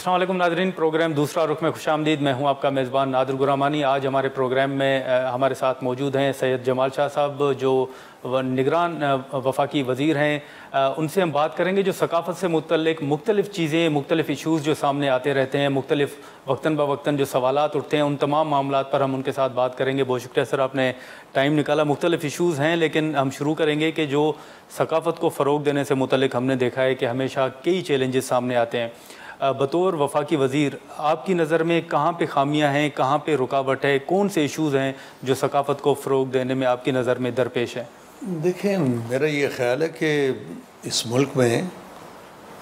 अस्सलाम वालेकुम नाज़रीन, प्रोग्राम दूसरा रुख में खुशामदीद। मैं हूं आपका मेज़बान नादिर गुरामानी। आज हमारे प्रोग्राम में हमारे साथ मौजूद हैं सैयद जमाल शाह साहब, जो निगरान वफाकी वज़ीर हैं। उनसे हम बात करेंगे जो सकाफ़त से मुतल्लिक़ मुख्तलिफ़ चीज़ें, मुख्तलिफ़ इशूज़ जो सामने आते रहते हैं, मुख्तलिफ़ वक्तन ब वक्तन जो सवालात उठते हैं, उन तमाम मामलात पर हम उनके साथ बात करेंगे। बहुत शुक्रिया सर, आपने टाइम निकाला। मुख्तलिफ़ इशूज़ हैं, लेकिन हम शुरू करेंगे कि जो सकाफ़त को फ़रोग़ देने से मुतल्लिक़ हमने देखा है कि हमेशा कई चैलेंजेस सामने आते हैं। बतौर वफाकी वज़ीर आपकी नज़र में कहाँ पे खामियां हैं, कहाँ पे रुकावट है, कौन से इशूज़ हैं जो सकाफ़त को फ़रोग़ देने में आपकी नज़र में दरपेश है? देखें, मेरा ये ख़्याल है कि इस मुल्क में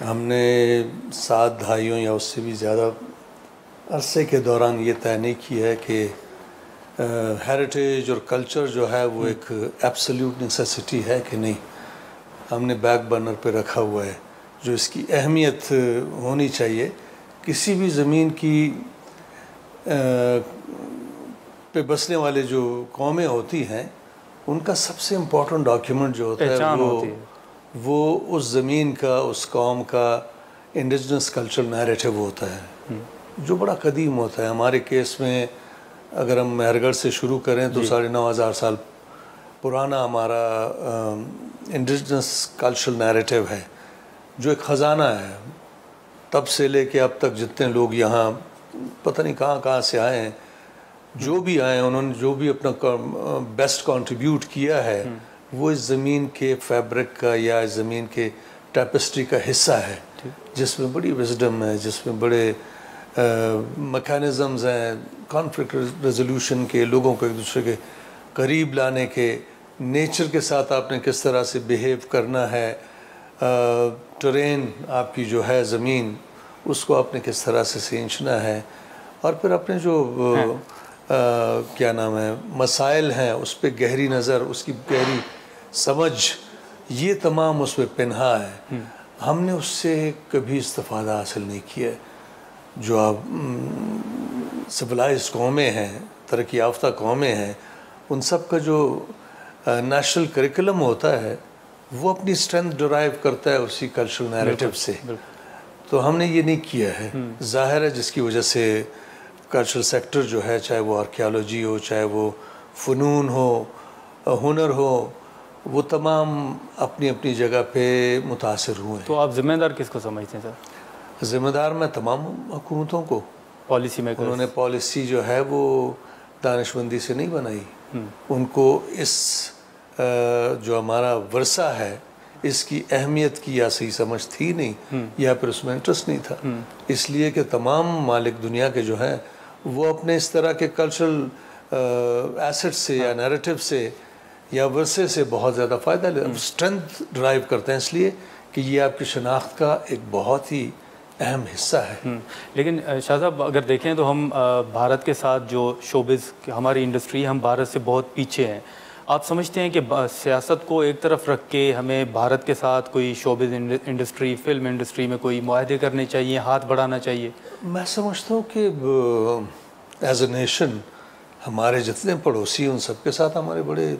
हमने 7 दहाइयों या उससे भी ज़्यादा अरसे के दौरान ये तय नहीं किया है कि हेरिटेज और कल्चर जो है वो एक एब्सोल्यूट नेसेसिटी है कि नहीं। हमने बैक बर्नर पे रखा हुआ है। जो इसकी अहमियत होनी चाहिए, किसी भी ज़मीन की पे बसने वाले जो कौमें होती हैं, उनका सबसे इम्पोर्टेंट डॉक्यूमेंट जो होता है वो उस ज़मीन का, उस कौम का इंडिजिनस कल्चरल नैरेटिव होता है, जो बड़ा कदीम होता है। हमारे केस में अगर हम मेहरगढ़ से शुरू करें तो 9,500 साल पुराना हमारा इंडिजिनस कल्चरल नैरेटिव है, जो एक ख़जाना है। तब से लेके अब तक जितने लोग यहाँ पता नहीं कहाँ से आए हैं, जो भी आए हैं, उन्होंने जो भी अपना बेस्ट कंट्रीब्यूट किया है, वो इस ज़मीन के फैब्रिक का या इस ज़मीन के टैपेस्ट्री का हिस्सा है, जिसमें बड़ी विजडम है, जिसमें बड़े मैकेनिज़म्स हैं, कॉन्फ्लिक्ट रेजोल्यूशन के, लोगों को एक दूसरे के करीब लाने के, नेचर के साथ आपने किस तरह से बिहेव करना है, टरेन आपकी जो है ज़मीन, उसको आपने किस तरह से सींचना है, और फिर अपने जो क्या नाम है मसाइल हैं उस पर गहरी नज़र, उसकी गहरी समझ, ये तमाम उसमें पिन्हा है। हमने उससे कभी इस्तिफ़ादा हासिल नहीं किया। जो आप सिविलाइज्ड कौमें हैं, तरक्की याफ्ता कौमें हैं, उन सब का जो नेशनल करिकुलम होता है वो अपनी स्ट्रेंथ डिराइव करता है उसी कल्चरल नैरेटिव से। तो हमने ये नहीं किया है। ज़ाहिर है, जिसकी वजह से कल्चरल सेक्टर जो है, चाहे वो आर्कियोलॉजी हो, चाहे वो फ़नून हो, हुनर हो, वो तमाम अपनी अपनी जगह पे मुतासिर हुए हैं। तो आप ज़िम्मेदार किसको समझते हैं सर? ज़िम्मेदार मैं तमाम हुकूमतों को, पॉलिसी मेकर्स। उन्होंने पॉलिसी जो है वो दानिशमंदी से नहीं बनाई। उनको इस जो हमारा वर्सा है, इसकी अहमियत की या सही समझ थी नहीं, या फिर उसमें इंटरेस्ट नहीं था। इसलिए कि तमाम मालिक दुनिया के जो हैं वो अपने इस तरह के कल्चरल एसेट से या नैरेटिव से या वर्से से बहुत ज़्यादा फ़ायदा ले, स्ट्रेंथ ड्राइव करते हैं, इसलिए कि ये आपकी शनाख्त का एक बहुत ही अहम हिस्सा है। लेकिन शाह साहब, अगर देखें तो हम भारत के साथ जो शोबिज़ हमारी इंडस्ट्री, हम भारत से बहुत पीछे हैं। आप समझते हैं कि सियासत को एक तरफ रख के हमें भारत के साथ कोई शोबिज़ इंडस्ट्री, फिल्म इंडस्ट्री में कोई मुआहदे करने चाहिए, हाथ बढ़ाना चाहिए? मैं समझता हूँ कि एज ए नेशन हमारे जितने पड़ोसी उन सब के साथ हमारे बड़े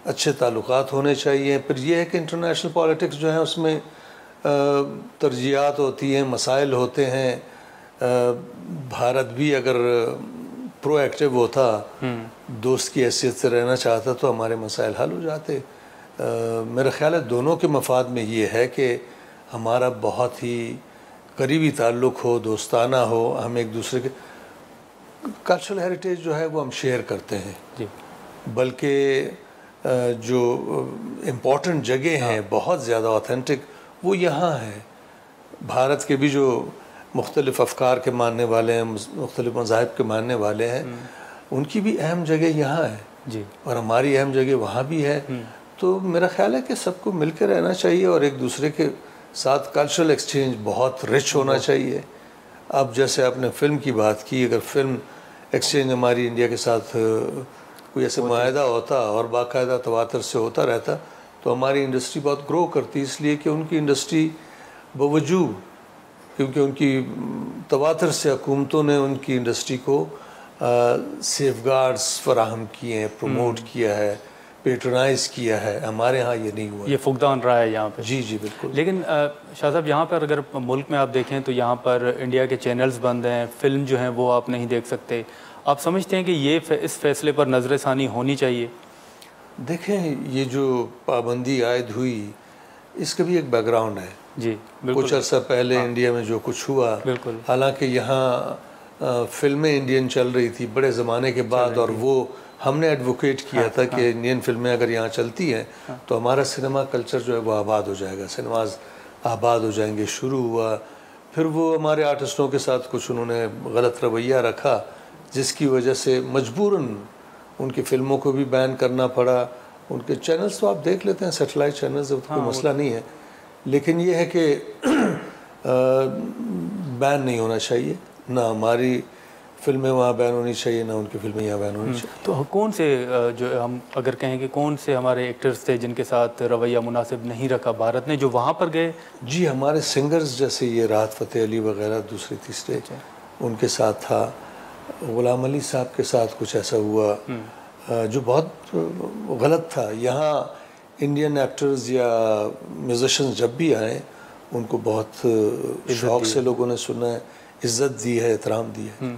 अच्छे ताल्लुकात होने चाहिए। फिर ये है कि इंटरनेशनल पॉलिटिक्स जो है उसमें तरजीहात होती हैं, मसाइल होते हैं। भारत भी अगर प्रोएक्टिव होता, दोस्त की हैसियत से रहना चाहता, तो हमारे मसाइल हल हो जाते। मेरा ख्याल है दोनों के मफाद में ये है कि हमारा बहुत ही करीबी ताल्लुक़ हो, दोस्ताना हो, हम एक दूसरे के कल्चरल हेरिटेज जो है वो हम शेयर करते हैं जी। बल्कि जो इम्पॉर्टेंट जगह हैं बहुत ज़्यादा ऑथेंटिक, वो यहाँ है। भारत के भी जो मुख्तलिफ़ अफ़कार के मानने वाले हैं, मुख्तलिफ़ मज़ाहिब के मानने वाले हैं, उनकी भी अहम जगह यहाँ है जी, और हमारी अहम जगह वहाँ भी है। तो मेरा ख्याल है कि सबको मिल कर रहना चाहिए और एक दूसरे के साथ कल्चरल एक्सचेंज बहुत रिच होना चाहिए। अब जैसे आपने फ़िल्म की बात की, अगर फ़िल्म एक्सचेंज हमारी इंडिया के साथ कोई ऐसे मुआहदा होता और बाकायदा तवातर से होता रहता, तो हमारी इंडस्ट्री बहुत ग्रो करती। इसलिए कि उनकी इंडस्ट्री बावजूद, क्योंकि उनकी तवातर से हुकूमतों ने उनकी इंडस्ट्री को सेफगार्ड्स फराहम किए हैं, प्रमोट किया है, पेट्रोनाइज किया है। हमारे यहाँ ये नहीं हुआ, ये फुकदान रहा है यहाँ पे। जी जी बिल्कुल। लेकिन शाह साहब यहाँ पर अगर मुल्क में आप देखें तो यहाँ पर इंडिया के चैनल्स बंद हैं, फिल्म जो हैं वो आप नहीं देख सकते। आप समझते हैं कि ये इस फैसले पर नज़रसानी होनी चाहिए? देखें, ये जो पाबंदी आयद हुई इसका भी एक बैकग्राउंड है जी बिल्कुल। कुछ अर्सा पहले इंडिया में जो कुछ हुआ, बिल्कुल, हालांकि यहाँ फिल्में इंडियन चल रही थी बड़े ज़माने के बाद, और वो हमने एडवोकेट किया था कि इंडियन फिल्में अगर यहाँ चलती हैं तो हमारा सिनेमा कल्चर जो है वो आबाद हो जाएगा, सिनेमाज आबाद हो जाएंगे। शुरू हुआ, फिर वो हमारे आर्टिस्टों के साथ कुछ उन्होंने गलत रवैया रखा, जिसकी वजह से मजबूरन उनकी फ़िल्मों को भी बैन करना पड़ा। उनके चैनल्स तो आप देख लेते हैं, सेटेलाइट चैनल्स, तो कोई मसला नहीं है, लेकिन ये है कि बैन नहीं होना चाहिए, ना हमारी फिल्में वहाँ बैन होनी चाहिए, ना उनकी फिल्में यहाँ बैन होनी चाहिए। तो कौन से जो हम अगर कहें कि कौन से हमारे एक्टर्स थे जिनके साथ रवैया मुनासिब नहीं रखा भारत ने, जो वहाँ पर गए? जी, हमारे सिंगर्स जैसे ये राहत फ़तेह अली वगैरह दूसरे तीसरे उनके साथ था। ग़ुलाम अली साहब के साथ कुछ ऐसा हुआ जो बहुत गलत था। यहाँ इंडियन एक्टर्स या म्यूजिशियंस जब भी आए उनको बहुत शौक़ से लोगों ने सुना है, इज़्ज़त दी है, एहतराम दी है।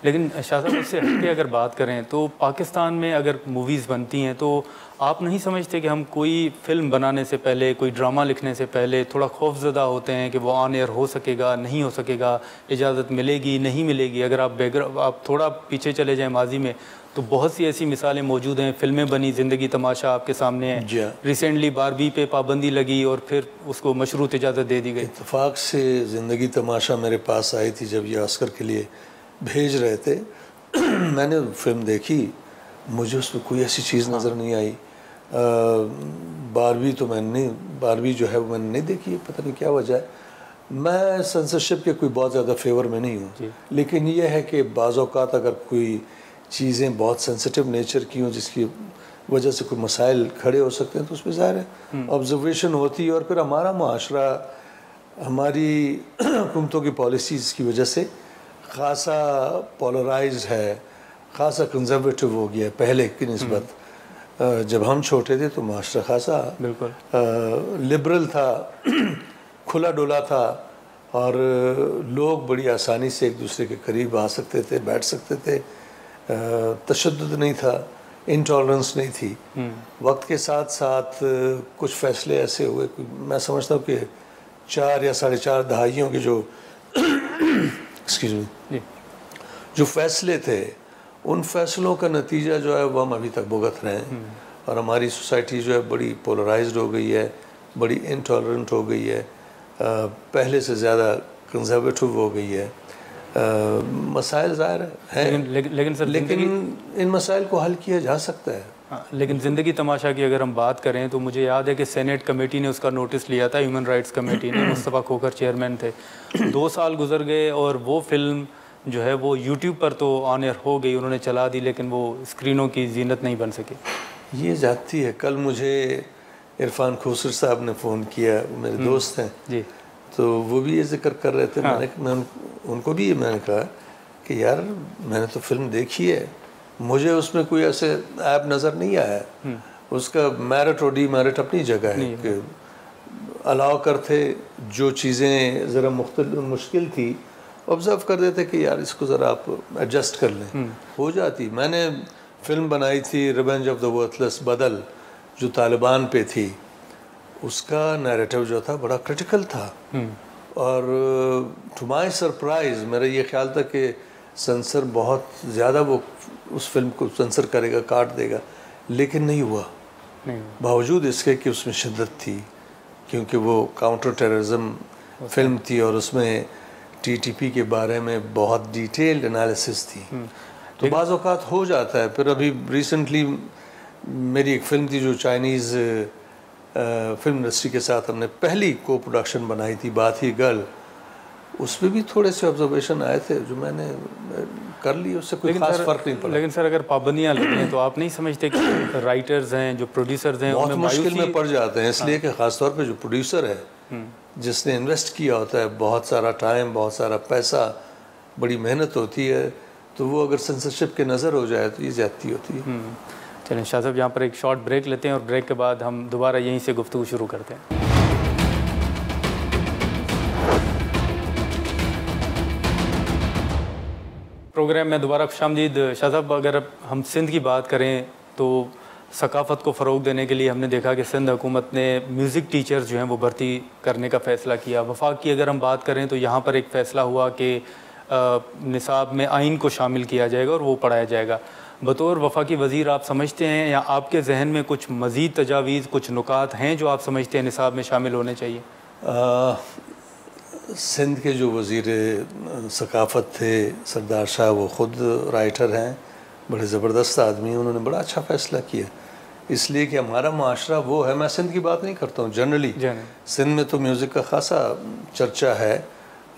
लेकिन शाह साहब, इससे हटके अगर बात करें तो पाकिस्तान में अगर मूवीज़ बनती हैं तो आप नहीं समझते कि हम कोई फ़िल्म बनाने से पहले, कोई ड्रामा लिखने से पहले थोड़ा खौफज़दा होते हैं कि वो ऑन एयर हो सकेगा, नहीं हो सकेगा, इजाज़त मिलेगी, नहीं मिलेगी? अगर आप थोड़ा पीछे चले जाएँ माजी में तो बहुत सी ऐसी मिसालें मौजूद हैं। फिल्में बनी, ज़िंदगी तमाशा आपके सामने है, रिसेंटली बारबी पे पाबंदी लगी और फिर उसको मशरूत इजाज़त दे दी गई। इत्तेफाक से ज़िंदगी तमाशा मेरे पास आई थी जब ये ऑस्कर के लिए भेज रहे थे। मैंने फिल्म देखी, मुझे उसमें कोई ऐसी चीज़ नज़र नहीं आई। बारबी तो मैंने बारबी जो है वो मैंने नहीं देखी, पता नहीं क्या वजह है। मैं सेंसरशिप के कोई बहुत ज़्यादा फेवर में नहीं हूँ, लेकिन यह है कि बाज़ औक़ात अगर कोई चीज़ें बहुत सेंसिटिव नेचर की हों जिसकी वजह से कोई मसाइल खड़े हो सकते हैं तो उसमें ज़ाहिर है ऑब्जर्वेशन होती है। और फिर हमारा माशरा हमारी हुकूमतों की पॉलिसीज़ की वजह से ख़ासा पोलराइज्ड है, ख़ासा कंजर्वेटिव हो गया है पहले की निस्बत। जब हम छोटे थे तो माशरा ख़ासा बिल्कुल लिबरल था, खुला डुला था, और लोग बड़ी आसानी से एक दूसरे के करीब आ सकते थे, बैठ सकते थे, तशद्दुद नहीं था, इंटॉलरेंस नहीं थी। वक्त के साथ साथ कुछ फ़ैसले ऐसे हुए, मैं समझता हूँ कि 4 या 4.5 दहाइयों के जो एक्सक्यूज़ मी जो फ़ैसले थे, उन फ़ैसलों का नतीजा जो है वो हम अभी तक भुगत रहे हैं। और हमारी सोसाइटी जो है बड़ी पोलराइज्ड हो गई है, बड़ी इंटॉलरेंट हो गई है, पहले से ज़्यादा कंजर्वेटिव हो गई है। मसाइल ज़ाहिर है, लेकिन इन मसाइल को हल किया जा सकता है। हाँ, लेकिन ज़िंदगी तमाशा की अगर हम बात करें तो मुझे याद है कि सेनेट कमेटी ने उसका नोटिस लिया था, ह्यूमन राइट्स कमेटी ने, मुस्तफ़ा खोखर चेयरमैन थे। 2 साल गुजर गए और वो फिल्म जो है वो यूट्यूब पर तो ऑन एयर हो गई, उन्होंने चला दी, लेकिन वो स्क्रीनों की जीनत नहीं बन सकी। ये जाती है। कल मुझे इरफान खोसर साहब ने फ़ोन किया, मेरे दोस्त हैं जी, तो वो भी ये जिक्र कर रहे थे। मैं उनको भी मैंने कहा कि यार मैंने तो फिल्म देखी है, मुझे उसमें कोई ऐसे ऐप नज़र नहीं आया। उसका मेरिट और डीमेरिट अपनी जगह है कि अलाउ करते, जो चीज़ें ज़रा मुश्किल थी ऑब्ज़र्व कर देते कि यार इसको ज़रा आप एडजस्ट कर लें, हो जाती। मैंने फ़िल्म बनाई थी रिवेंज ऑफ द वर्थलेस, बदल, जो तालिबान पे थी, उसका नैरेटिव जो था बड़ा क्रिटिकल था। और टू माई सरप्राइज़ मेरा ये ख्याल था कि सेंसर बहुत ज़्यादा वो उस फिल्म को सेंसर करेगा, काट देगा, लेकिन नहीं हुआ। बावजूद इसके कि उसमें शिद्दत थी, क्योंकि वो काउंटर टेररिज्म फिल्म थी और उसमें टीटीपी के बारे में बहुत डिटेल्ड एनालिसिस थी। तो बाज़ औक़ात हो जाता है। फिर अभी रिसेंटली मेरी एक फ़िल्म थी जो चाइनीज़ फिल्म इंडस्ट्री के साथ हमने पहली को प्रोडक्शन बनाई थी, बात ही गर्ल, उसमें भी थोड़े से ऑब्जर्वेशन आए थे जो मैंने कर ली, उससे कोई खास फ़र्क नहीं पड़ा। लेकिन सर अगर पाबंदियाँ लगी हैं तो आप नहीं समझते कि राइटर्स हैं, जो प्रोड्यूसर्स हैं, बहुत मुश्किल में पड़ जाते हैं, इसलिए कि ख़ास तौर पे जो प्रोड्यूसर है, जिसने इन्वेस्ट किया होता है बहुत सारा टाइम, बहुत सारा पैसा, बड़ी मेहनत होती है, तो वो अगर सेंसरशिप के नज़र हो जाए तो ये ज़्यादती होती है। चलें शाह साहब, यहाँ पर एक शॉर्ट ब्रेक लेते हैं और ब्रेक के बाद हम दोबारा यहीं से गुफ्तगू शुरू करते हैं। प्रोग्राम में दोबारा खुशामदीद। शाह साहब, अगर हम सिंध की बात करें तो सकाफ़त को फ़रोग़ देने के लिए हमने देखा कि सिंध हुकूमत ने म्यूज़िक टीचर्स जो हैं वो भर्ती करने का फ़ैसला किया। वफाक की अगर हम बात करें तो यहाँ पर एक फ़ैसला हुआ कि निसाब में आइन को शामिल किया जाएगा और वो पढ़ाया जाएगा। बतौर वफाकी वज़ीर आप समझते हैं या आपके जहन में कुछ मज़ीद तजावीज़, कुछ नुकात हैं जो आप समझते हैं निसाब में शामिल होने चाहिए? सिंध के जो वज़ीर सकाफ़त थे सरदार शाह, वो ख़ुद राइटर हैं, बड़े ज़बरदस्त आदमी हैं। उन्होंने बड़ा अच्छा फ़ैसला किया, इसलिए कि हमारा माशरा वो है। मैं सिंध की बात नहीं करता हूँ, जनरली सिंध में तो म्यूज़िक का ख़ासा चर्चा है,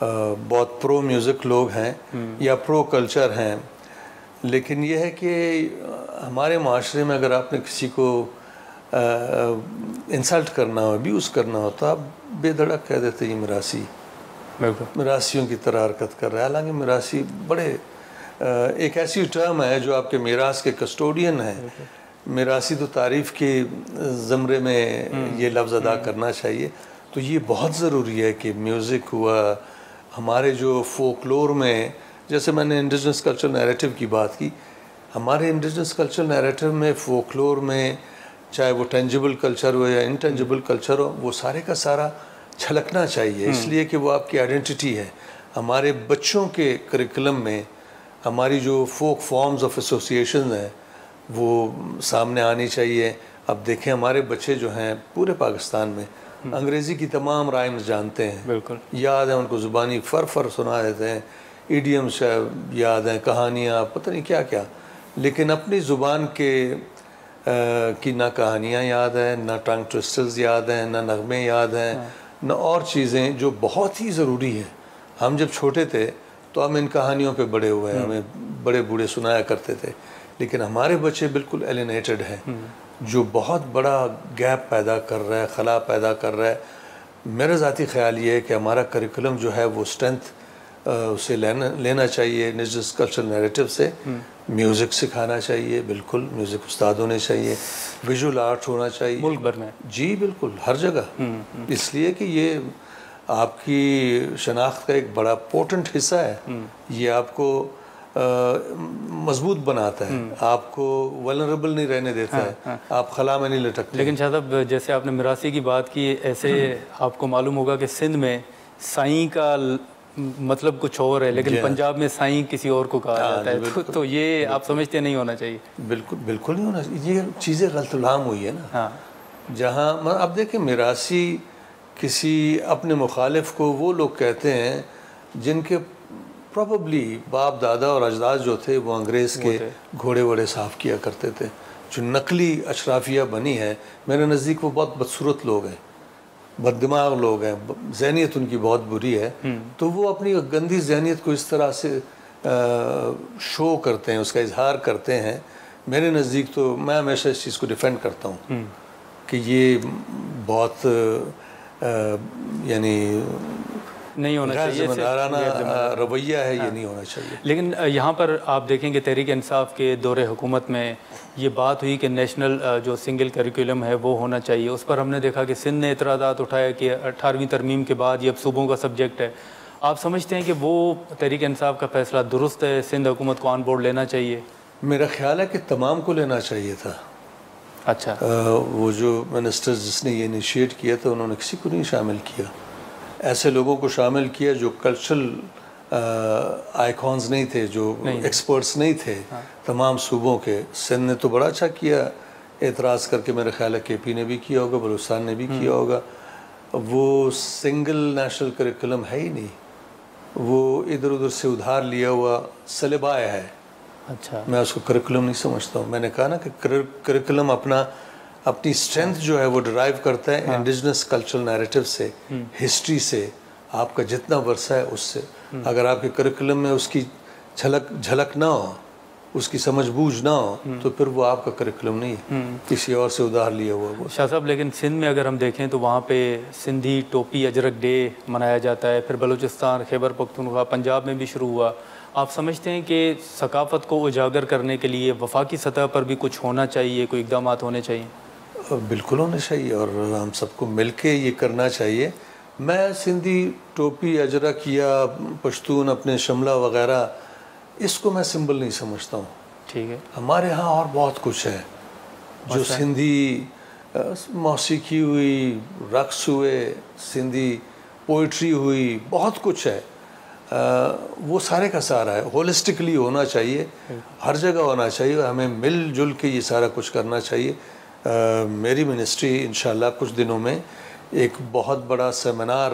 बहुत प्रो म्यूज़िक लोग हैं या प्रो कल्चर हैं, लेकिन यह है कि हमारे माशरे में अगर आपने किसी को इंसल्ट करना हो, अब्यूज़ करना हो, तो आप बेधड़क कह देते ये मिरासी, मिरासियों की तरह हरकत कर रहा है। हालांकि मिरासी बड़े एक ऐसी टर्म है जो आपके मीरास के कस्टोडियन है। मिरासी तो तारीफ़ के ज़मरे में ये लफ्ज़ अदा करना चाहिए। तो ये बहुत ज़रूरी है कि म्यूज़िक हुआ, हमारे जो फोकलोर में, जैसे मैंने इंडिजिनस कल्चर नैरेटिव की बात की, हमारे इंडिजिनस कल्चर नैरेटिव में, फोकलोर में, चाहे वो टेंजिबल कल्चर हो या इनटेंजिबल कल्चर हो, वो सारे का सारा छलकना चाहिए, इसलिए कि वो आपकी आइडेंटिटी है। हमारे बच्चों के करिकुलम में हमारी जो फोक फॉर्म्स ऑफ एसोसिएशन हैं वो सामने आनी चाहिए। अब देखें, हमारे बच्चे जो हैं पूरे पाकिस्तान में अंग्रेज़ी की तमाम राइम्स जानते हैं, बिल्कुल याद है उनको, ज़ुबानी फर सुना देते हैं, ईडियम्स याद हैं, कहानियाँ, पता नहीं क्या क्या, लेकिन अपनी ज़ुबान के की ना कहानियाँ याद हैं, ना टंग ट्विस्टर्स याद हैं, ना नगमे याद हैं, ना और चीज़ें जो बहुत ही ज़रूरी हैं। हम जब छोटे थे तो हम इन कहानियों पे बड़े हुए हैं, हमें बड़े बूढ़े सुनाया करते थे, लेकिन हमारे बच्चे बिल्कुल एलिनेटेड हैं, जो बहुत बड़ा गैप पैदा कर रहा है, खला पैदा कर रहा है। मेरा ज़ाती ख्याल ये है कि हमारा करिकुलम जो है वो स्ट्रेंथ उसे लेना चाहिए इंडिजिनस कल्चरल नैरेटिव से। म्यूज़िक सिखाना चाहिए, बिल्कुल म्यूज़िक उस्ताद होने चाहिए, विजुअल आर्ट होना चाहिए मुल्क भर में। जी बिल्कुल, हर जगह, इसलिए कि ये आपकी शनाख्त का एक बड़ा पोटेंट हिस्सा है। ये आपको मजबूत बनाता है, आपको वल्नरेबल नहीं रहने देता है, आप खला में नहीं लटकते। लेकिन शाह साहब, जैसे आपने मिरासी की बात की, ऐसे आपको मालूम होगा कि सिंध में साईं का मतलब कुछ और है, लेकिन पंजाब में साईं किसी और को कहा जाता है, तो ये आप समझते नहीं होना चाहिए? बिल्कुल बिल्कुल नहीं होना चाहिए। ये चीज़ें गलतफहम हुई है ना। जहाँ अब देखें, मिरासी किसी अपने मुखालिफ को वो लोग कहते हैं जिनके प्रॉबली बाप दादा और अजदाद जो थे वो अंग्रेज़ के घोड़े वोड़े साफ़ किया करते थे। जो नकली अशराफिया बनी है, मेरे नज़दीक वो बहुत बदसूरत लोग हैं, बददिमाग लोग हैं, ज़हनियत उनकी बहुत बुरी है। तो वो अपनी गंदी ज़हनियत को इस तरह से शो करते हैं, उसका इजहार करते हैं। मेरे नज़दीक तो मैं हमेशा इस चीज़ को डिफेंड करता हूँ कि ये बहुत यानी नहीं होना चाहिए, ज़िम्मेदाराना रवैया है, ये नहीं होना चाहिए। लेकिन यहाँ पर आप देखेंगे तहरीक इंसाफ के दौरे हुकूमत में ये बात हुई कि नेशनल जो सिंगल करिकुलम है वो होना चाहिए। उस पर हमने देखा कि सिंध ने एतराज़ात उठाया कि 18वीं तरमीम के बाद ये अब सूबों का सब्जेक्ट है। आप समझते हैं कि वो तहरीक इंसाफ का फ़ैसला दुरुस्त है, सिंध हुकूमत को ऑन बोर्ड लेना चाहिए? मेरा ख्याल है कि तमाम को लेना चाहिए था। अच्छा, वो जो मिनिस्टर जिसने ये इनिशिएट किया था उन्होंने किसी को नहीं शामिल किया। ऐसे लोगों को शामिल किया जो कल्चरल आइकॉन्स नहीं थे, जो एक्सपर्ट्स नहीं थे। तमाम सूबों के। सिंध ने तो बड़ा अच्छा किया एतराज़ करके, मेरा ख्याल है KP ने भी किया होगा, बलूचिस्तान ने भी किया होगा। वो सिंगल नेशनल करिकुलम है ही नहीं, वो इधर उधर से उधार लिया हुआ सलेबाय है। अच्छा, मैं उसको करिकुलम नहीं समझता हूँ। मैंने कहा ना कि करिकुलम अपनी स्ट्रेंथ जो है वो डिराइव करता है इंडिजिनस कल्चरल नैरेटिव से, हिस्ट्री से, आपका जितना वर्षा है उससे। अगर आपके करिकुलम में उसकी झलक ना हो, उसकी समझबूझ ना हो, तो फिर वो आपका करिकुलम नहीं है, किसी और से उधार लिया हुआ वो। शाह साहब, लेकिन सिंध में अगर हम देखें तो वहाँ पे सिंधी टोपी अजरक डे मनाया जाता है, फिर बलूचिस्तान, खैबर पख्तूनख्वा, पंजाब में भी शुरू हुआ, आप समझते हैं कि सकाफ़त को उजागर करने के लिए वफाकी सतह पर भी कुछ होना चाहिए, कोई इक़दाम होने चाहिए? बिल्कुल होने चाहिए और हम सबको मिल के ये करना चाहिए। मैं सिंधी टोपी, अजरक या पश्तून अपने शमला वग़ैरह इसको मैं सिंबल नहीं समझता हूँ। ठीक है। हमारे यहाँ और बहुत कुछ है जो सिंधी मौसीकी हुई, रक़्स हुए, सिंधी पोइट्री हुई, बहुत कुछ है। वो सारे का सारा है, होलिस्टिकली होना चाहिए, हर जगह होना चाहिए। हमें मिलजुल के ये सारा कुछ करना चाहिए। मेरी मिनिस्ट्री इंशाल्लाह कुछ दिनों में एक बहुत बड़ा सेमिनार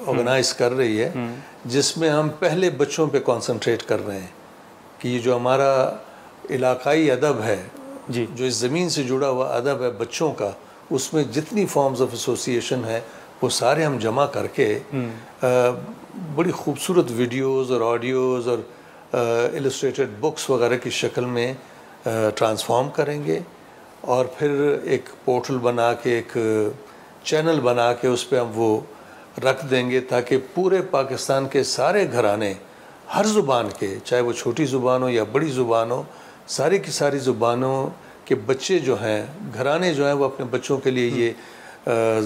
ऑर्गेनाइज़ कर रही है जिसमें हम पहले बच्चों पे कंसंट्रेट कर रहे हैं कि ये जो हमारा इलाकाई अदब है जी, जो इस ज़मीन से जुड़ा हुआ अदब है बच्चों का, उसमें जितनी फॉर्म्स ऑफ एसोसिएशन है वो सारे हम जमा करके बड़ी खूबसूरत वीडियोस और ऑडियोज़ और इलस्ट्रेटेड बुक्स वगैरह की शक्ल में ट्रांसफॉर्म करेंगे और फिर एक पोर्टल बना के, एक चैनल बना के उस पर हम वो रख देंगे ताकि पूरे पाकिस्तान के सारे घराने हर ज़ुबान के, चाहे वो छोटी ज़ुबान हो या बड़ी ज़ुबान हो, सारी की सारी ज़ुबानों के बच्चे जो हैं, घराने जो हैं, वो अपने बच्चों के लिए ये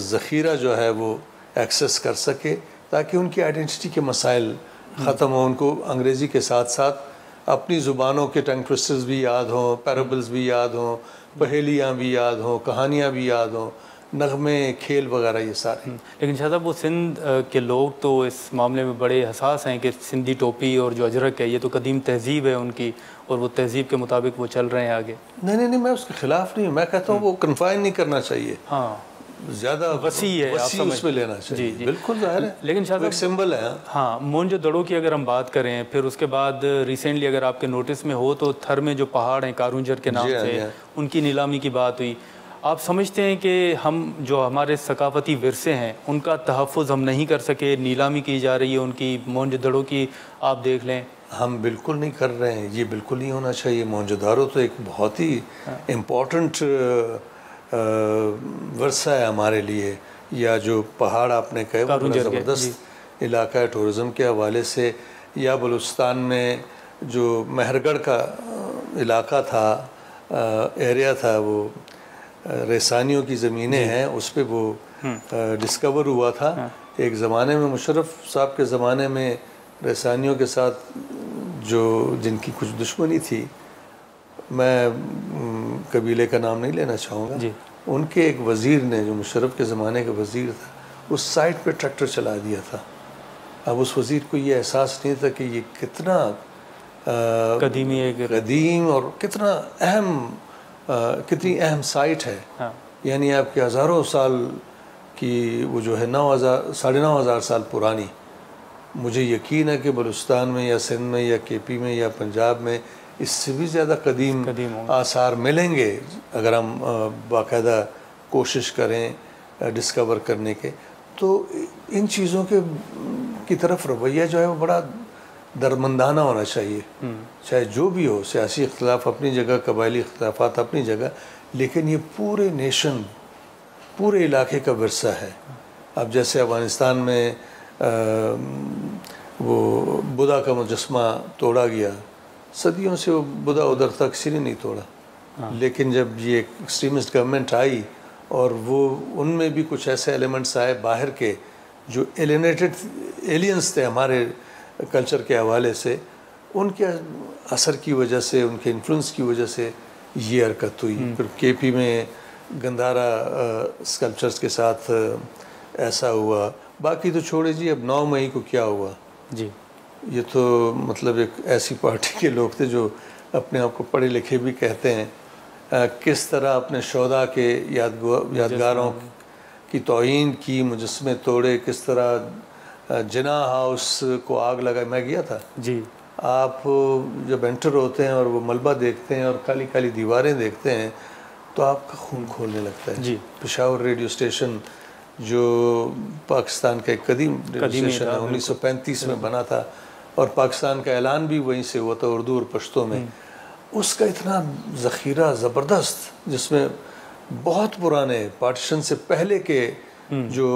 ज़ख़ीरा जो है वो एक्सेस कर सके ताकि उनकी आइडेंटिटी के मसाइल ख़त्म हों, उनको अंग्रेज़ी के साथ साथ अपनी ज़ुबानों के टंग ट्विस्टर्स भी याद हों, पैराबल्स भी याद हों, पहेलियाँ भी याद हों, कहानियाँ भी याद हों, नगमे, खेल वगैरह ये सारे। लेकिन शायद वो सिंध के लोग तो इस मामले में बड़े हसास हैं कि सिंधी टोपी और जो अजरक है ये तो कदीम तहज़ीब है उनकी और वो तहज़ीब के मुताबिक वो चल रहे हैं आगे। नहीं, मैं उसके ख़िलाफ़ नहीं हूँ। मैं कहता हूँ वो कन्फाइन नहीं करना चाहिए, हाँ, ज़्यादा वसी है, वसी उसमें लेना चाहिए। जी, जी। बिल्कुल ज़ाहिर है, लेकिन शायद एक सिंबल है। हाँ, मोहनजोदड़ो की अगर हम बात करें, फिर उसके बाद रिसेंटली अगर आपके नोटिस में हो तो थर में जो पहाड़ हैं कारूंजर के नाम से, उनकी नीलामी की बात हुई। आप समझते हैं कि हम जो हमारे सकाफ़ती विरसे हैं उनका तहफ़्फ़ुज़ हम नहीं कर सके, नीलामी की जा रही है उनकी, मोहनजोदड़ो की आप देख लें। हम बिल्कुल नहीं कर रहे हैं, ये बिल्कुल नहीं होना चाहिए। मोहनजोदड़ो तो एक बहुत ही इम्पोर्टेंट वर्षा है हमारे लिए, या जो पहाड़ आपने कहे वो बड़ा ज़बरदस्त इलाका है टूरिज़म के हवाले से, या बलूचिस्तान में जो मेहरगढ़ का इलाका था, एरिया था, वो रेसानियों की ज़मीनें हैं, उस पर वो डिस्कवर हुआ था एक ज़माने में। मुशर्रफ साहब के ज़माने में रेसानियों के साथ जो जिनकी कुछ दुश्मनी थी, मैं कबीले का नाम नहीं लेना चाहूँगा, उनके एक वज़ीर ने, जो मुशर्रफ के ज़माने का वज़ीर था, उस साइट पे ट्रैक्टर चला दिया था। अब उस वज़ीर को ये एहसास नहीं था कि ये कितना कदीम और कितना कितनी अहम साइट है। हाँ। यानी आपके हज़ारों साल की वो जो है 9,000 साल पुरानी। मुझे यकीन है कि बलूचिस्तान में या सिंध में या केपी में या पंजाब में इससे भी ज़्यादा कदीम आसार मिलेंगे अगर हम बाकायदा कोशिश करें डिस्कवर करने के। तो इन चीज़ों की तरफ रवैया जो है वो बड़ा दरमंदाना होना चाहिए, चाहे जो भी हो, सियासी इख्तिलाफ अपनी जगह, कबायली इख्तिलाफात अपनी जगह, लेकिन ये पूरे नेशन, पूरे इलाके का विरसा है। अब जैसे अफ़गानिस्तान में वो बुद्धा का मुजस्मा तोड़ा गया, सदियों से वो बुद्धा उधर तक किसी ने नहीं तोड़ा, लेकिन जब ये एक्सट्रीमिस्ट गवर्नमेंट आई और वो उनमें भी कुछ ऐसे एलिमेंट्स आए बाहर के जो एलिनेटेड एलियंस थे हमारे कल्चर के हवाले से, उनके असर की वजह से, उनके इन्फ्लुएंस की वजह से ये हरकत हुई। फिर केपी में गंधारा स्कल्पचर्स के साथ ऐसा हुआ। बाकी तो छोड़े जी, अब 9 मई को क्या हुआ जी, ये तो मतलब एक ऐसी पार्टी के लोग थे जो अपने आप को पढ़े लिखे भी कहते हैं, किस तरह अपने शोधा के यादगारों की तौहीन की, मुजस्मे तोड़े, किस तरह जिना हाउस को आग लगाई। मैं गया था जी। आप जब एंटर होते हैं और वो मलबा देखते हैं और काली काली दीवारें देखते हैं तो आपका खून खोलने लगता है। जी। पेशावर रेडियो स्टेशन जो पाकिस्तान का एक कदीम स्टेशन है, 1935 में बना था और पाकिस्तान का ऐलान भी वहीं से हुआ था, उर्दू और पश्तो में। उसका इतना ज़ख़ीरा ज़बरदस्त, जिसमें बहुत पुराने पार्टीशन से पहले के जो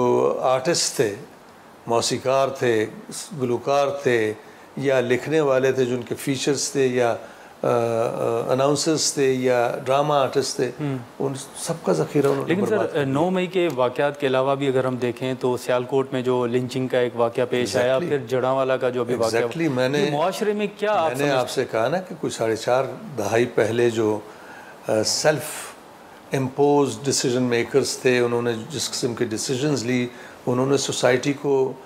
आर्टिस्ट थे, मौसीकार थे, गुलकार थे, या लिखने वाले थे, जिनके फीचर्स थे, या अनाउंसर्स थे, या ड्रामा आर्टिस्ट थे, उन सबका ज़ख़ीरा उन्होंने। लेकिन सर 9 मई के वाक़यात के अलावा भी अगर हम देखें तो सियालकोट में जो लिंचिंग का एक वाक़या पेश आया, फिर जड़ांवाला का जो अभी वाक़या, मैंने मुआशरे में क्या मैंने आपसे कहा ना कि कुछ 4.5 दहाई पहले जो सेल्फ इम्पोज डिसीजन मेकर्स थे, उन्होंने जिस किस्म के डिसीजंस ली, उन्होंने सोसाइटी को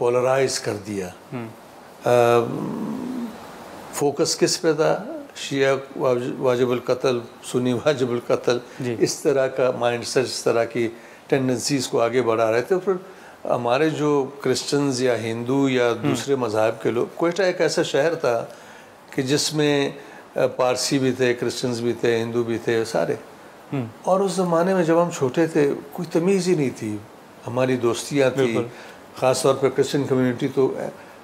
पोलराइज कर दिया। फोकस किस पे था? शिया वाजिबुल कत्ल, सुन्नी वाजिबुल कत्ल, इस तरह का माइंडसेट, इस तरह की टेंडेंसीज को आगे बढ़ा रहे थे। फिर हमारे जो क्रिश्चियंस या हिंदू या दूसरे मज़हब के लोग, कोयटा एक ऐसा शहर था कि जिसमें पारसी भी थे, क्रिश्चियंस भी थे, हिंदू भी थे, सारे। और उस ज़माने में जब हम छोटे थे कोई तमीज़ ही नहीं थी, हमारी दोस्तियाँ थी, ख़ास तौर पर क्रिश्चियन कम्युनिटी तो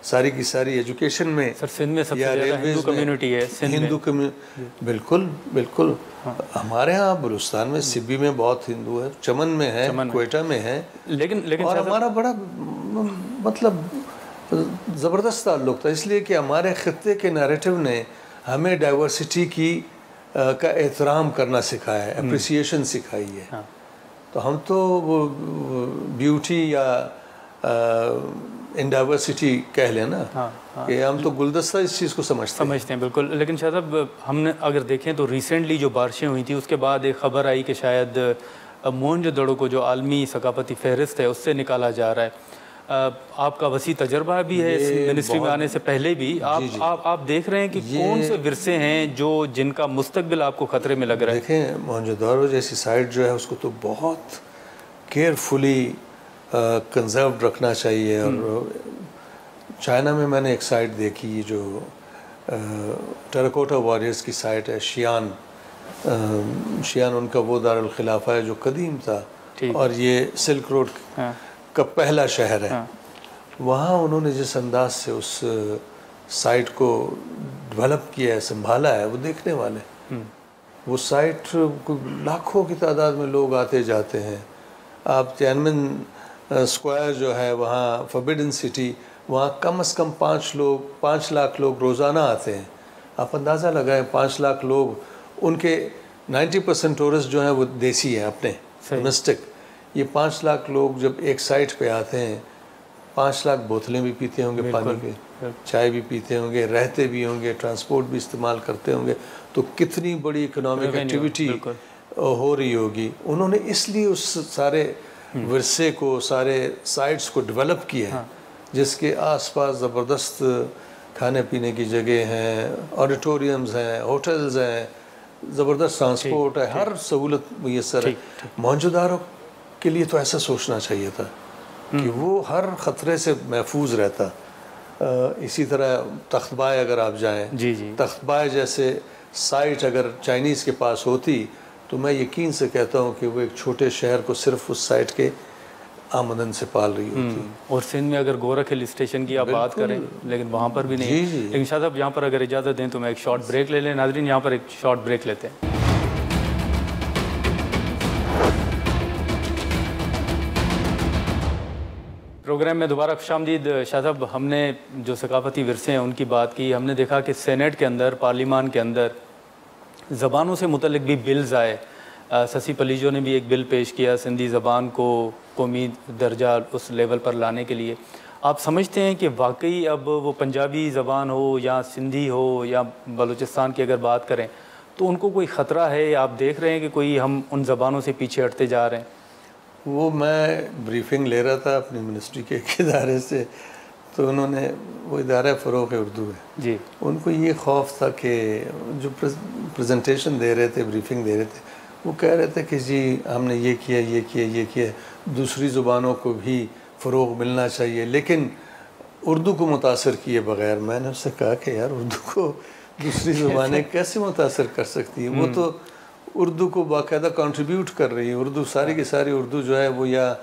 सारी की सारी एजुकेशन में। सर सिंध में सबसे ज़्यादा हिंदू कम्युनिटी है, हिंदू कम्युनिटी, बिल्कुल बिल्कुल। हमारे यहाँ बलूचिस्तान में सिब्बी में बहुत हिंदू है, चमन में है, कोयटा में है, लेकिन और हमारा बड़ा मतलब ज़बरदस्त ताल्लुक़ था, इसलिए कि हमारे ख़ित्ते के नैरेटिव ने हमें डाइवर्सिटी की का एहतराम करना सिखाया है, अप्रिसिएशन सिखाई है। तो हम तो वो ब्यूटी या इन डाइवर्सिटी कह लेना, कि हम तो गुलदस्ता इस चीज़ को समझते हैं। बिल्कुल। लेकिन शायद अब हमने अगर देखें तो रिसेंटली जो बारिशें हुई थी उसके बाद एक ख़बर आई कि शायद मोहनजोदड़ो को जो आलमी सकाफती फहरिस्त है उससे निकाला जा रहा है। आपका वसी तजर्बा भी है इस मिनिस्ट्री में आने से पहले भी, आप देख रहे हैं कि कौन से विरसे हैं जो जिनका मुस्तकबिल आपको ख़तरे में लग रहा है? देखें, मोहनजोदड़ो जैसी साइट जो है उसको तो बहुत केयरफुली कंजर्व रखना चाहिए। और चाइना में मैंने एक साइट देखी जो टेराकोटा वॉरियर्स की साइट है, शियान उनका वो दारुल खिलाफा है जो कदीम था, और ये सिल्क रोड का पहला शहर है। वहाँ उन्होंने जिस अंदाज से उस साइट को डेवलप किया है, संभाला है, वो देखने वाले। वो साइट लाखों की तादाद में लोग आते जाते हैं। आप तियाननमेन स्क्वायर जो है वहाँ, फॉरबिडन सिटी, वहाँ कम से कम 5 लाख लोग रोज़ाना आते हैं। आप अंदाज़ा लगाएं, 5 लाख लोग, उनके 90% टूरिस्ट जो हैं वो देसी हैं, अपने डोमेस्टिक। ये 5 लाख लोग जब एक साइट पे आते हैं, 5 लाख बोतलें भी पीते होंगे पानी की, चाय भी पीते होंगे, रहते भी होंगे, ट्रांसपोर्ट भी इस्तेमाल करते होंगे, तो कितनी बड़ी इकोनॉमिक एक्टिविटी हो रही होगी। उन्होंने इसलिए उस सारे विरसे को, सारे साइट्स को डेवलप किया है, जिसके आसपास ज़बरदस्त खाने पीने की जगह हैं, ऑडिटोरियम्स हैं, होटल्स हैं, ज़बरदस्त ट्रांसपोर्ट है, हर सहूलत मुयस्सर है। मोहनजोदड़ो के लिए तो ऐसा सोचना चाहिए था कि वो हर ख़तरे से महफूज रहता। इसी तरह तख्तबाय अगर आप जाएं, तख्तबाय जैसे साइट अगर चाइनीज़ के पास होती तो मैं यकीन से कहता हूँ कि वो एक छोटे शहर को सिर्फ उस साइट के आमदन से पाल रही होती। और सिंध में अगर गोरख हिल स्टेशन की आप बात करें, लेकिन वहाँ पर भी नहीं है। लेकिन शायद आप यहाँ पर अगर इजाज़त दें तो मैं एक शॉर्ट ब्रेक ले लें। नाज़रीन, यहाँ पर एक शॉर्ट ब्रेक लेते हैं। प्रोग्राम में दोबारा खुशामदीद। शाह साहब, हमने जो सकाफती विरसे हैं उनकी बात की। हमने देखा कि सेनेट के अंदर, पार्लिमान के अंदर ज़बानों से मुतल्लिक भी बिल्स आए। ससी पलीजो ने भी एक बिल पेश किया सिंधी ज़बान को कौमी दर्जा उस लेवल पर लाने के लिए। आप समझते हैं कि वाकई अब वो पंजाबी ज़बान हो या सिंधी हो या बलूचिस्तान की अगर बात करें तो उनको कोई ख़तरा है? आप देख रहे हैं कि कोई हम उन ज़बानों से पीछे हटते जा रहे हैं? वो मैं ब्रीफिंग ले रहा था अपनी मिनिस्ट्री के एक इदारे से, तो उन्होंने, वो इदारा फ़रोग़ उर्दू है जी, उनको ये खौफ था कि जो प्रेजेंटेशन दे रहे थे, ब्रीफिंग दे रहे थे, वो कह रहे थे कि जी हमने ये किया, ये किया, ये किया, दूसरी ज़ुबानों को भी फ़रोग़ मिलना चाहिए, लेकिन उर्दू को मुतासर किए बग़ैर। मैंने उससे कहा कि यार उर्दू को दूसरी ज़ुबानें कैसे मुतासर कर सकती हैं? वो तो उर्दू को बाकायदा कंट्रीब्यूट कर रही है। उर्दू सारी की सारी उर्दू जो है वो या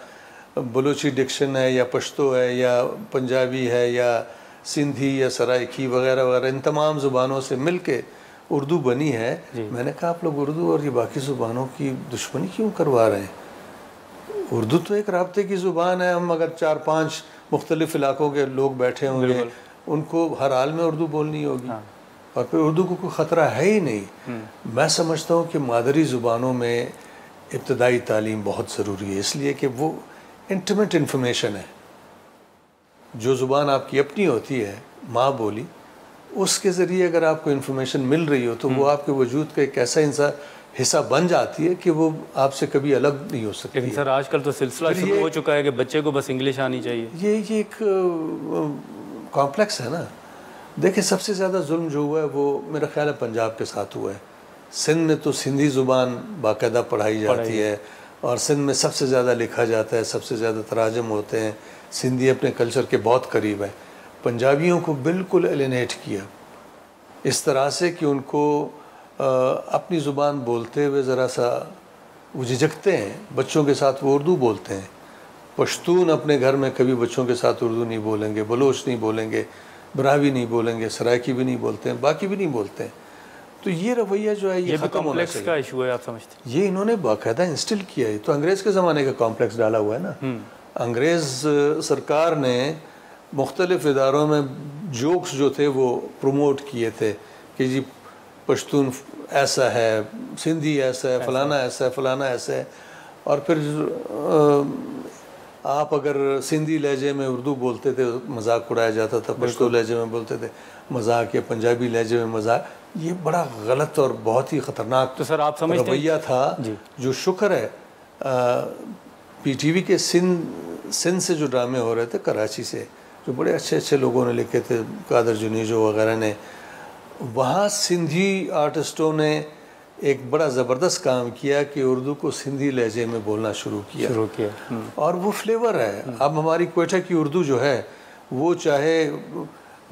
बलूची डिक्शन है, या पश्तो है, या पंजाबी है, या सिंधी, या सराइकी वगैरह वगैरह, इन तमाम ज़ुबानों से मिल के उर्दू बनी है। मैंने कहा आप लोग उर्दू और ये बाकी ज़ुबानों की दुश्मनी क्यों करवा रहे हैं? उर्दू तो एक राब्ते की ज़ुबान है। हम अगर 4-5 मुख्तलिफ़ इलाक़ों के लोग बैठे होंगे, उनको हर हाल में उर्दू बोलनी होगी। और फिर उर्दू को कोई ख़तरा है ही नहीं। मैं समझता हूँ कि मादरी ज़ुबानों में इब्तदाई तालीम बहुत ज़रूरी है, इसलिए कि वो इंटीमेट इन्फॉर्मेशन है। जो ज़ुबान आपकी अपनी होती है, माँ बोली, उसके ज़रिए अगर आपको इन्फॉर्मेशन मिल रही हो तो वो आपके वजूद का एक ऐसा हिस्सा बन जाती है कि वो आपसे कभी अलग नहीं हो सकती। लेकिन सर आजकल तो सिलसिला शुरू हो चुका है कि बच्चे को बस इंग्लिश आनी चाहिए। ये एक कॉम्प्लेक्स है ना। देखिए, सबसे ज़्यादा जुल्म जो हुआ है वो मेरा ख्याल है पंजाब के साथ हुआ है। सिंध में तो सिंधी ज़ुबान बाकायदा पढ़ाई जाती है और सिंध में सबसे ज़्यादा लिखा जाता है, सबसे ज़्यादा तराजम होते हैं। सिंधी अपने कल्चर के बहुत करीब है। पंजाबियों को बिल्कुल एलिनेट किया इस तरह से कि उनको अपनी ज़ुबान बोलते हुए ज़रा सा वो झिझकते हैं। बच्चों के साथ वो उर्दू बोलते हैं। पश्तून अपने घर में कभी बच्चों के साथ उर्दू नहीं बोलेंगे, बलोच नहीं बोलेंगे, ब्राह्वी नहीं बोलेंगे, सराइकी भी नहीं बोलते हैं, बाकी भी नहीं बोलते हैं। तो ये रवैया जो है ये ख़त्म होना चाहिए। का इशू है, आप समझते हैं? ये इन्होंने बाकायदा इंस्टिल किया है। तो अंग्रेज़ के ज़माने का कॉम्प्लेक्स डाला हुआ है ना। अंग्रेज़ सरकार ने मुख्तलिफ़ इदारों में जोक्स जो थे वो प्रमोट किए थे कि जी पश्तून ऐसा है, सिंधी ऐसा है, फ़लाना ऐसा है, फ़लाना ऐसा है। और फिर आप अगर सिंधी लहजे में उर्दू बोलते थे मजाक उड़ाया जाता था, पश्तो लहजे में बोलते थे मजाक, या पंजाबी लहजे में मजाक। ये बड़ा गलत और बहुत ही ख़तरनाक तो सर आप समझते रवैया था। जो शुक्र है PTV के सिंध से जो ड्रामे हो रहे थे कराची से, जो बड़े अच्छे अच्छे लोगों ने लिखे थे, कादर जुनीजो वगैरह ने, वहाँ सिंधी आर्टिस्टों ने एक बड़ा ज़बरदस्त काम किया कि उर्दू को सिंधी लहजे में बोलना शुरू किया। और वो फ्लेवर है। अब हमारी क्वेटा की उर्दू जो है वो चाहे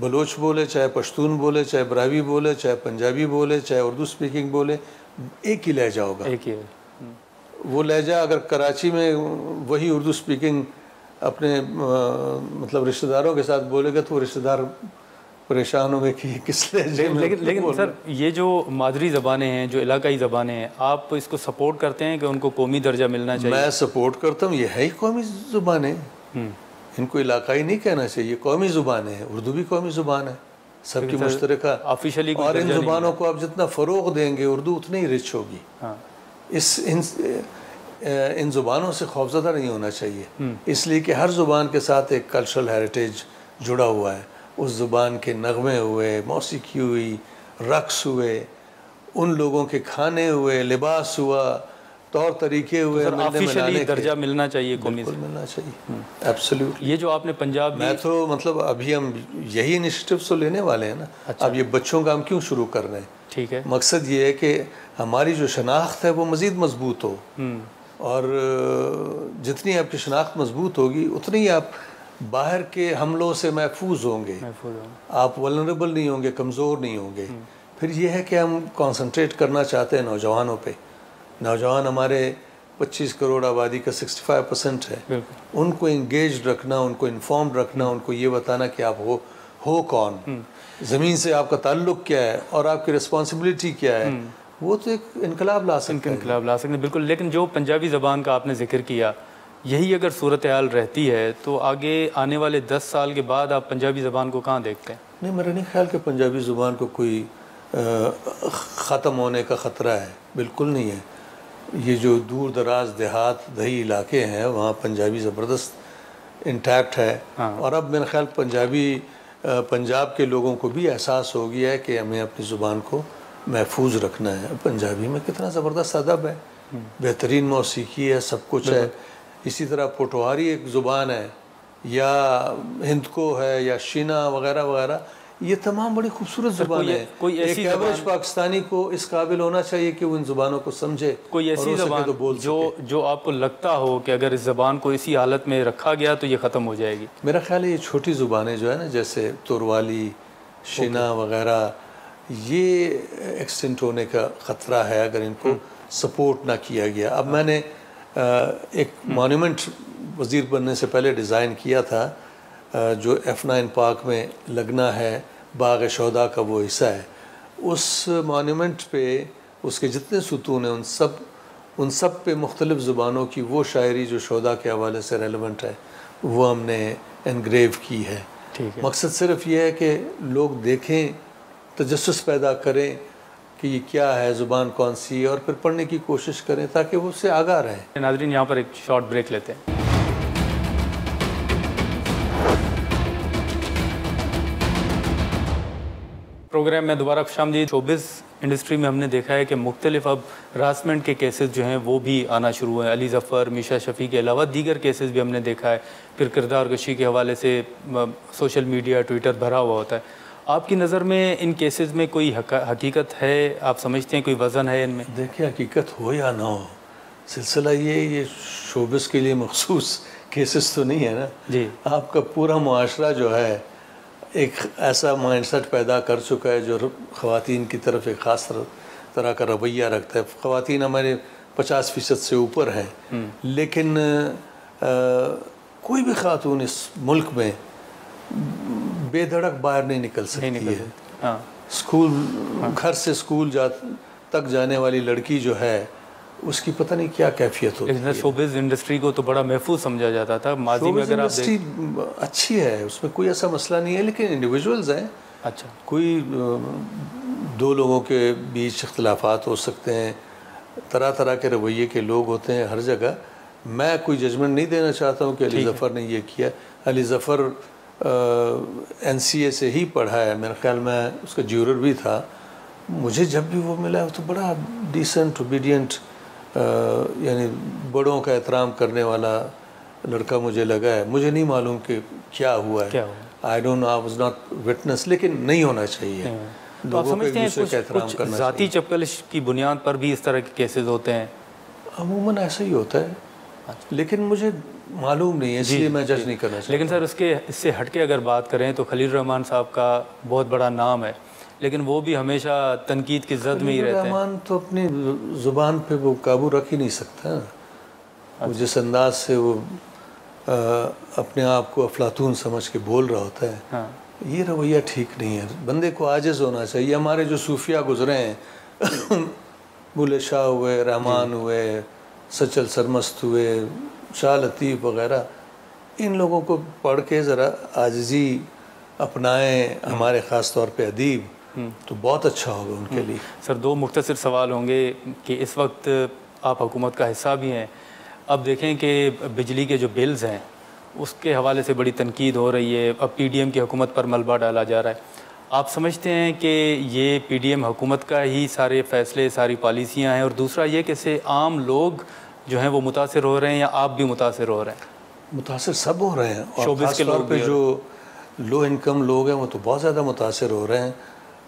बलोच बोले, चाहे पश्तून बोले, चाहे ब्राह्वी बोले, चाहे पंजाबी बोले, चाहे उर्दू स्पीकिंग बोले, एक ही लहजा होगा। एक ही वो लहजा अगर कराची में वही उर्दू स्पीकिंग अपने मतलब रिश्तेदारों के साथ बोलेगा तो वो रिश्तेदार परेशान होंगे कि किस लहजे में। लेकिन सर ये जो मादरी ज़बानें हैं, जो इलाकाई ज़बानें हैं, आप इसको सपोर्ट करते हैं कि उनको कौमी दर्जा मिलना चाहिए? मैं सपोर्ट करता हूँ। ये है ही कौमी ज़ुबानें, इनको इलाकाई नहीं कहना चाहिए, कौमी ज़ुबानें हैं। उर्दू भी कौमी ज़ुबान है, सबकी मुश्तरका ऑफिशियली। और इन ज़ुबानों को आप जितना फ़रोग़ देंगे उर्दू उतनी ही रिच होगी। इन ज़ुबानों से खौफज़दा नहीं होना चाहिए, इसलिए कि हर ज़ुबान के साथ एक कल्चरल हेरिटेज जुड़ा हुआ है। उस ज़ुबान के नग़मे हुए, मौसीकी हुई, रक़्स हुए, उन लोगों के खाने हुए, लिबास हुआ, तौर तरीके हुए। तो ऑफिशियली दर्जा मिलना चाहिए, कौमी बिल्कुल मिलना चाहिए, एब्सोल्युटली। ये जो आपने पंजाब, मैं तो मतलब अभी हम यही इनिशिएटिव तो लेने वाले हैं ना। अच्छा। अब ये बच्चों का हम क्यों शुरू कर रहे हैं? ठीक है। मकसद ये है कि हमारी जो शनाख्त है वो मज़ीद मजबूत हो, और जितनी आपकी शनाख्त मजबूत होगी उतनी ही आप बाहर के हमलों से महफूज होंगे। आप वल्नरेबल नहीं होंगे, कमज़ोर नहीं होंगे। फिर यह है कि हम कंसंट्रेट करना चाहते हैं नौजवानों पे। नौजवान हमारे 25 करोड़ आबादी का 65% है। उनको इंगेज रखना, उनको इन्फॉर्म्ड रखना, उनको ये बताना कि आप हो कौन, ज़मीन से आपका ताल्लुक़ क्या है और आपकी रिस्पॉन्सिबिलिटी क्या है, वो तो एक इनकलाब ला सकते हैं। बिल्कुल। लेकिन जो पंजाबी ज़बान का आपने जिक्र किया, यही अगर सूरत हाल रहती है तो आगे आने वाले 10 साल के बाद आप पंजाबी ज़बान को कहाँ देखते हैं? नहीं, मेरा नहीं ख्याल कि पंजाबी ज़ुबान को कोई ख़त्म होने का ख़तरा है, बिल्कुल नहीं है। ये जो दूर दराज देहात दही इलाके हैं वहाँ पंजाबी ज़बरदस्त इंटैक्ट है। हाँ। और अब मेरा ख्याल पंजाब के लोगों को भी एहसास हो गया है कि हमें अपनी ज़ुबान को महफूज रखना है। पंजाबी में कितना ज़बरदस्त अदब है, बेहतरीन मौसीकी है, सब कुछ है। इसी तरह पोटोहारी एक ज़ुबान है, या हिंदको है, या शीना वगैरह वगैरह, ये तमाम बड़ी खूबसूरत ज़ुबान है। कोई ऐसी एवरेज पाकिस्तानी को इस काबिल होना चाहिए कि वो इन ज़ुबानों को समझे। कोई ऐसी ज़ुबान तो जो आपको लगता हो कि अगर इस ज़ुबान को इसी हालत में रखा गया तो ये ख़त्म हो जाएगी? मेरा ख्याल है ये छोटी ज़ुबानें जो है ना, जैसे तुरवाली, शीना वगैरह, ये एक्सटेंट होने का ख़तरा है अगर इनको सपोर्ट ना किया गया। अब मैंने एक मॉन्यूमेंट वज़ीर बनने से पहले डिज़ाइन किया था, जो F9 पार्क में लगना है, बाग शोहदा का वो हिस्सा है। उस मॉन्यूमेंट पे उसके जितने सुतून हैं उन सब पे मुख्तलिफ़ ज़ुबानों की वो शायरी जो शोहदा के हवाले से रेलेवेंट है वो हमने एनग्रेव की है। ठीक है। मकसद सिर्फ ये है कि लोग देखें, तजस्सुस पैदा करें कि ये क्या है, ज़ुबान कौन सी है, और फिर पढ़ने की कोशिश करें ताकि वो उससे आगाह रहें। नाज़रीन, यहाँ पर एक शॉर्ट ब्रेक लेते हैं। प्रोग्राम में दोबारा खुशामदीद। शोबिज़ इंडस्ट्री में हमने देखा है कि मुख्तलिफ अब हरासमेंट के केसेस जो हैं वो भी आना शुरू हुए हैं। अली ज़फ़र, मीशा शफ़ी के अलावा दीगर केसेस भी हमने देखा है। फिर किरदार कशी के हवाले से सोशल मीडिया, ट्विटर भरा हुआ होता है। आपकी नज़र में इन केसेस में कोई हकीकत है? आप समझते हैं कोई वज़न है इनमें? देखिए, हकीकत हो या ना हो, सिलसिला ये शोबिज़ के लिए मखसूस केसेस तो नहीं है ना जी। आपका पूरा मुआशरा जो है एक ऐसा माइंडसेट पैदा कर चुका है जो ख़वातीन की तरफ एक ख़ास तरह का रवैया रखता है। ख़वातीन हमारे 50% से ऊपर हैं, लेकिन कोई भी ख़ातून इस मुल्क में बेधड़क बाहर नहीं निकल सकती है। हाँ। स्कूल, घर से स्कूल तक जाने वाली लड़की जो है उसकी पता नहीं क्या कैफियत होती है। शोबिज़ इंडस्ट्री को तो बड़ा महफूज समझा जाता था माजी में। अगर आप अच्छी है, उसमें कोई ऐसा मसला नहीं है, लेकिन इंडिविजुअल्स हैं। अच्छा, कोई दो लोगों के बीच इख्तिलाफात हो सकते हैं, तरह तरह के रवैये के लोग होते हैं हर जगह। मैं कोई जजमेंट नहीं देना चाहता हूँ कि अली ज़फ़र ने ये किया। अली ज़फ़र NCA से ही पढ़ा है, मेरे ख्याल में उसका ज्यूरर भी था। मुझे जब भी वो मिला तो बड़ा डिसेंट, ओबीडियंट, यानी बड़ों का एहतराम करने वाला लड़का मुझे लगा है। मुझे नहीं मालूम कि क्या हुआ है, I don't know, I was not witness, लेकिन नहीं होना चाहिए। तो आप समझते हैं कुछ ज़ाती चपकलिश की बुनियाद पर भी इस तरह के केसेस होते हैं? अमूमन ऐसा ही होता है, लेकिन मुझे मालूम नहीं है, इसलिए मैं जज नहीं करना चाहता। लेकिन सर, इससे हटके अगर बात करें तो खलील रहमान साहब का बहुत बड़ा नाम है, लेकिन वो भी हमेशा तनकीद की जद में ही रहते हैं। रहमान तो अपनी ज़ुबान पे वो काबू रख ही नहीं सकता। वो जिस अंदाज से वो अपने आप को अफलातून समझ के बोल रहा होता है, हाँ। ये रवैया ठीक नहीं है। बंदे को आजिज़ होना चाहिए। हमारे जो सूफिया गुजरे हैं बुल्ले शाह हुए, रहमान हुए, सचल सरमस्त हुए, शाह लतीफ़ वग़ैरह, इन लोगों को पढ़ के ज़रा आजिज़ी अपनाएं, हमारे ख़ास तौर पे अदीब, तो बहुत अच्छा होगा उनके लिए। सर, दो मुख्तसर सवाल होंगे कि इस वक्त आप हुकूमत का हिस्सा भी हैं। अब देखें कि बिजली के जो बिल्स हैं उसके हवाले से बड़ी तनकीद हो रही है। अब PDM की हुकूमत पर मलबा डाला जा रहा है। आप समझते हैं कि ये PDM हुकूमत का ही सारे फ़ैसले, सारी पॉलिसियाँ हैं? और दूसरा ये कि इससे आम लोग जो हैं वो मुतासिर हो रहे हैं या आप भी मुतासिर हो रहे हैं? मुतासिर सब हो रहे हैं, और शोबिज़ के लोग पे जो लो इनकम लोग हैं वो तो बहुत ज़्यादा मुतासिर हो रहे हैं।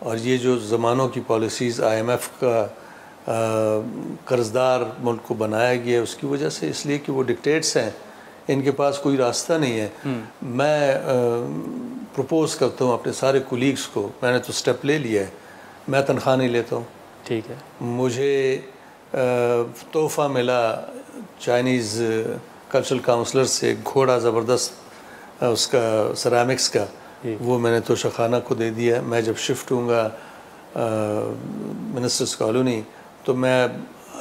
और ये जो ज़मानों की पॉलिसीज़, IMF का कर्ज़दार मुल्क को बनाया गया है, उसकी वजह से, इसलिए कि वो डिक्टेट्स हैं, इनके पास कोई रास्ता नहीं है। मैं प्रपोज़ करता हूँ अपने सारे कुलीग्स को, मैंने तो स्टेप ले लिया है, मैं तनख्वाह नहीं लेता हूँ। ठीक है। मुझे तोहफ़ा मिला चाइनीज़ कल्चरल काउंसलर से, घोड़ा ज़बरदस्त उसका सेरामिक्स का, वो मैंने तोशाखाना को दे दिया। मैं जब शिफ्ट होऊंगा मिनिस्टर्स कॉलोनी तो मैं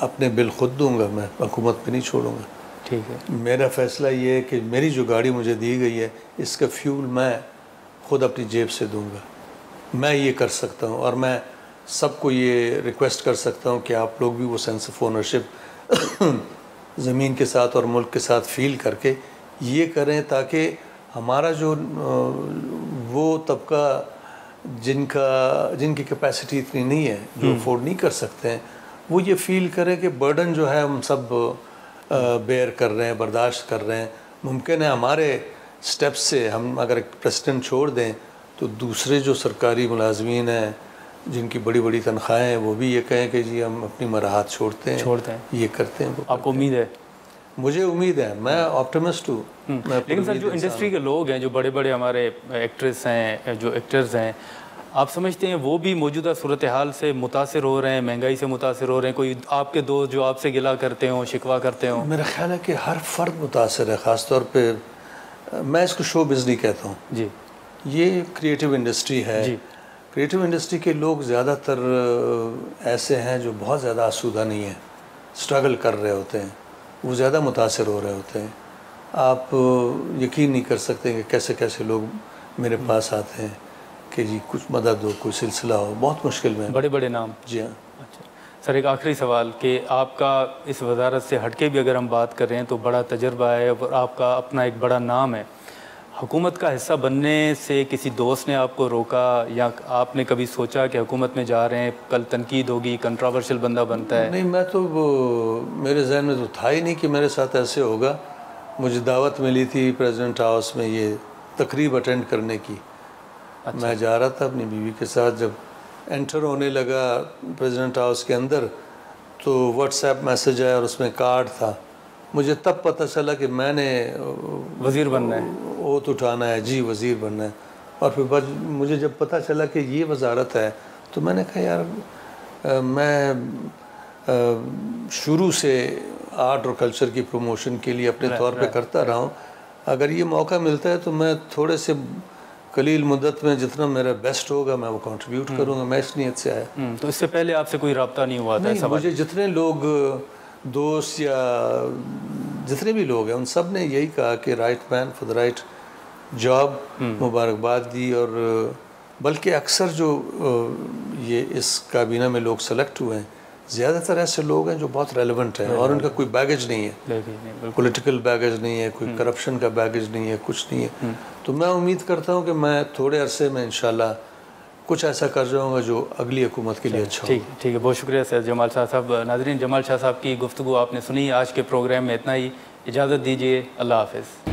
अपने बिल खुद दूंगा, मैं हुकूमत पे नहीं छोड़ूंगा। ठीक है। मेरा फ़ैसला ये है कि मेरी जो गाड़ी मुझे दी गई है इसका फ्यूल मैं खुद अपनी जेब से दूंगा। मैं ये कर सकता हूँ, और मैं सबको ये रिक्वेस्ट कर सकता हूँ कि आप लोग भी वो सेंस ऑफ ओनरशिप ज़मीन के साथ और मुल्क के साथ फील करके ये करें, ताकि हमारा जो वो तबका जिनकी कैपेसिटी इतनी नहीं है, जो अफोर्ड नहीं कर सकते हैं, वो ये फील करें कि बर्डन जो है हम सब बेयर कर रहे हैं, बर्दाश्त कर रहे हैं। मुमकिन है हमारे स्टेप्स से हम अगर एक प्रेसिडेंट छोड़ दें तो दूसरे जो सरकारी मुलाजमीन हैं जिनकी बड़ी बड़ी तनख्वाहें हैं वो भी ये कहें कि जी हम अपनी मराहत छोड़ते हैं, ये करते हैं। आपको उम्मीद है? मुझे उम्मीद है, मैं ऑप्टिमिस्ट हूँ। लेकिन सर, जो इंडस्ट्री के लोग हैं, जो बड़े बड़े हमारे एक्ट्रेस हैं, जो एक्टर्स हैं, आप समझते हैं वो भी मौजूदा सूरत हाल से मुतासिर हो रहे हैं, महंगाई से मुतासिर हो रहे हैं? कोई आपके दोस्त जो आपसे गिला करते हों, शिकवा करते हों? मेरा ख्याल है कि हर फ़र्द मुतासिर है, ख़ास तौर पे मैं इसको शो बिज़ नहीं कहता हूँ जी, ये क्रिएटिव इंडस्ट्री है जी। क्रिएटिव इंडस्ट्री के लोग ज़्यादातर ऐसे हैं जो बहुत ज़्यादा आसूदा नहीं है, स्ट्रगल कर रहे होते हैं, वो ज़्यादा मुतासिर हो रहे होते हैं। आप यकीन नहीं कर सकते कि कैसे कैसे लोग मेरे पास आते हैं कि जी कुछ मदद हो, कोई सिलसिला हो, बहुत मुश्किल में। बड़े बड़े नाम। जी हाँ। अच्छा सर, एक आखिरी सवाल कि आपका इस वजारत से हटके भी अगर हम बात कर रहे हैं तो बड़ा तजर्बा है और आपका अपना एक बड़ा नाम है। हुकूमत का हिस्सा बनने से किसी दोस्त ने आपको रोका या आपने कभी सोचा कि हुकूमत में जा रहे हैं, कल तनकीद होगी, कंट्रोवर्शियल बंदा बनता है? नहीं, मैं तो मेरे जहन में तो था ही नहीं कि मेरे साथ ऐसे होगा। मुझे दावत मिली थी प्रेसिडेंट हाउस में ये तकरीब अटेंड करने की। अच्छा। मैं जा रहा था अपनी बीवी के साथ। जब एंटर होने लगा प्रेसिडेंट हाउस के अंदर तो व्हाट्सएप मैसेज आया और उसमें कार्ड था। मुझे तब पता चला कि मैंने वज़ीर बनना है, ओत उठाना है, जी वज़ीर बनना है। और फिर मुझे जब पता चला कि ये वजारत है तो मैंने कहा यार मैं शुरू से आर्ट और कल्चर की प्रमोशन के लिए अपने तौर पे करता रहा हूँ। अगर ये मौका मिलता है तो मैं थोड़े से कलील मुद्दत में जितना मेरा बेस्ट होगा मैं वो कंट्रीब्यूट करूँगा। मैं इस नीयत से आया। तो इससे पहले आपसे कोई रब्ता नहीं हुआ था? नहीं, मुझे जितने लोग दोस्त या जितने भी लोग हैं उन सब ने यही कहा कि right man for the right job, मुबारकबाद दी। और बल्कि अक्सर जो ये इस काबीना में लोग सेलेक्ट हुए हैं ज़्यादातर ऐसे लोग हैं जो बहुत रेलेवेंट हैं और उनका कोई बैगेज नहीं है, पॉलिटिकल बैगेज नहीं है, कोई करप्शन का बैगेज नहीं है, कुछ नहीं है। तो मैं उम्मीद करता हूँ कि मैं थोड़े अरसे में इंशाल्लाह कुछ ऐसा कर जाऊँगा जो अगली हुकूमत के लिए अच्छा हो। ठीक है, बहुत शुक्रिया सैयद जमाल शाह साहब। नाज़रीन, जमाल शाह साहब की गुफ्तगू आपने सुनी। आज के प्रोग्राम में इतना ही। इजाज़त दीजिए, अल्लाह हाफ़िज़।